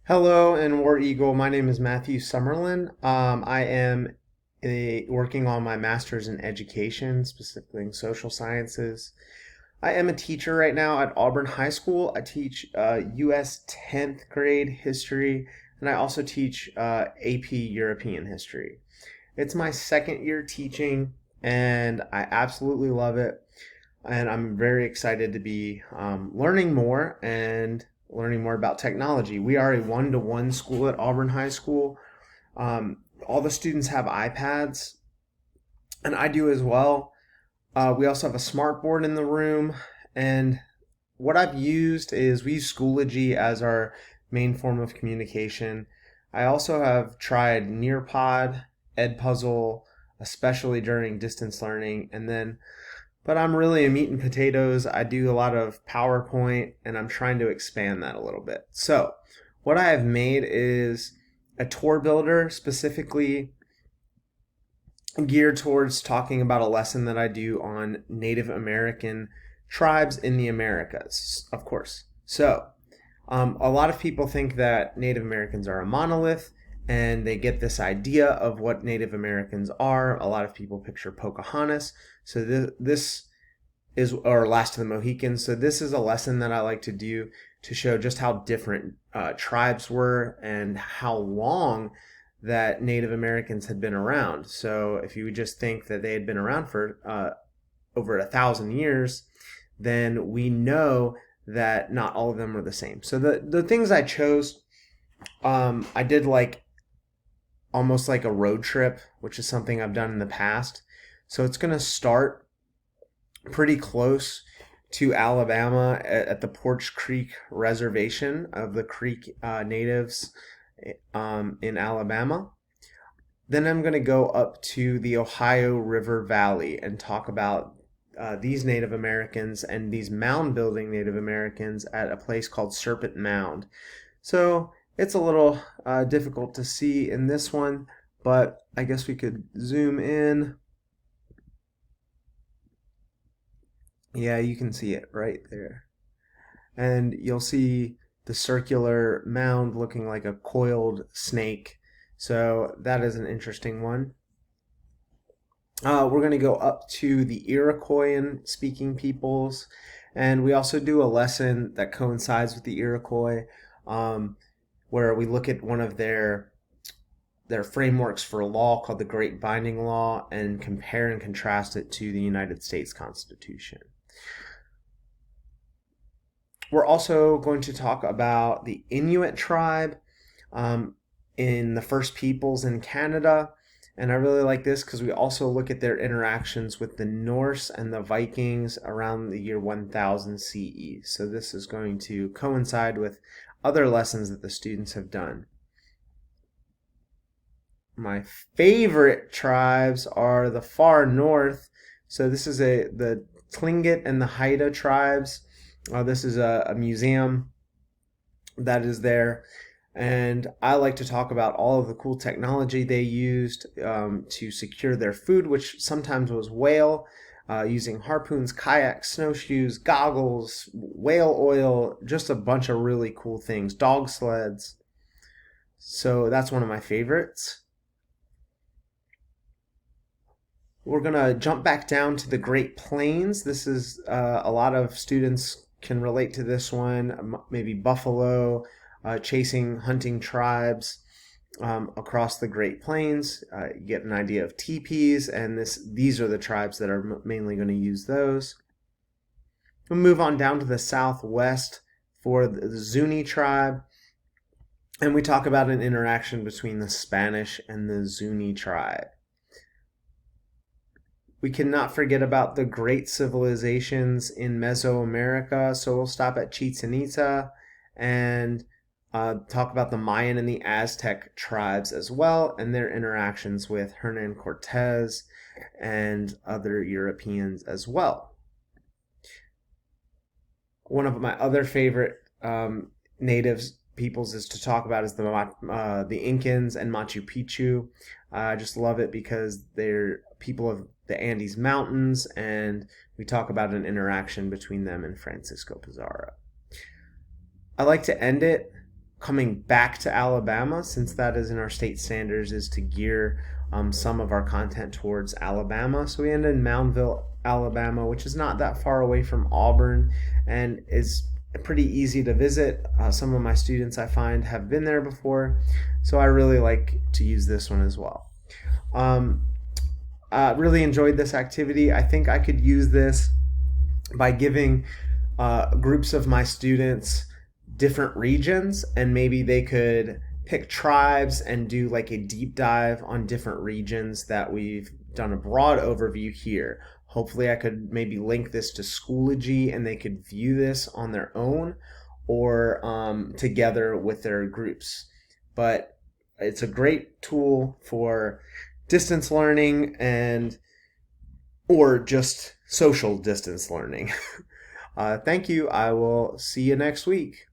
Hello and War Eagle. My name is Matthew Summerlin. I am working on my master's in education, specifically in social sciences. I am a teacher right now at Auburn High School. I teach U.S. 10th grade history, and I also teach AP European history. It's my second year teaching, and I absolutely love it. And I'm very excited to be learning more and learning more about technology. We are a one-to-one school at Auburn High School. All the students have iPads, and I do as well. We also have a smart board in the room, and what I've used is we use Schoology as our main form of communication. I also have tried Nearpod, Edpuzzle, especially during distance learning, and then but I'm really a meat and potatoes. I do a lot of PowerPoint and I'm trying to expand that a little bit. So, what I have made is a tour builder specifically geared towards talking about a lesson that I do on Native American tribes in the Americas, of course. So, a lot of people think that Native Americans are a monolith and they get this idea of what Native Americans are. A lot of people picture Pocahontas. So, this is, or Last of the Mohicans. So, this is a lesson that I like to do to show just how different tribes were and how long that Native Americans had been around. So, if you would just think that they had been around for over 1,000 years, then we know that not all of them are the same. So the things I chose, I did like almost like a road trip, which is something I've done in the past. So it's going to start pretty close to Alabama at the Porch Creek Reservation of the Creek Natives in Alabama. Then I'm going to go up to the Ohio River Valley and talk about these Native Americans and these mound building Native Americans at a place called Serpent Mound. So it's a little difficult to see in this one, but I guess we could zoom in. Yeah, you can see it right there. And you'll see the circular mound looking like a coiled snake. So that is an interesting one. We're going to go up to the Iroquoian speaking peoples, and we also do a lesson that coincides with the Iroquois, where we look at one of their frameworks for law called the Great Binding Law and compare and contrast it to the United States Constitution. We're also going to talk about the Inuit tribe in the First Peoples in Canada. And I really like this because we also look at their interactions with the Norse and the Vikings around the year 1000 CE. So this is going to coincide with other lessons that the students have done. My favorite tribes are the far north. So this is the Tlingit and the Haida tribes. This is a museum that is there. And I like to talk about all of the cool technology they used to secure their food, which sometimes was whale, using harpoons, kayaks, snowshoes, goggles, whale oil, just a bunch of really cool things, dog sleds. So that's one of my favorites. We're going to jump back down to the Great Plains. This is a lot of students can relate to this one, maybe buffalo, chasing, hunting tribes across the Great Plains. You get an idea of teepees, and these are the tribes that are mainly going to use those. We'll move on down to the southwest for the Zuni tribe, and we talk about an interaction between the Spanish and the Zuni tribe. We cannot forget about the great civilizations in Mesoamerica, so we'll stop at Chichen Itza and talk about the Mayan and the Aztec tribes as well, and their interactions with Hernan Cortez and other Europeans as well. One of my other favorite natives peoples is to talk about is the Incans and Machu Picchu. I just love it because they're people of the Andes Mountains, and we talk about an interaction between them and Francisco Pizarro. I like to end it coming back to Alabama, since that is in our state standards, is to gear some of our content towards Alabama. So we ended in Moundville, Alabama, which is not that far away from Auburn and is pretty easy to visit. Some of my students I find have been there before, so I really like to use this one as well. Really enjoyed this activity. I think I could use this by giving groups of my students different regions, and maybe they could pick tribes and do like a deep dive on different regions that we've done a broad overview here. Hopefully I could maybe link this to Schoology and they could view this on their own or together with their groups. But it's a great tool for distance learning and or just social distance learning. Thank you. I will see you next week.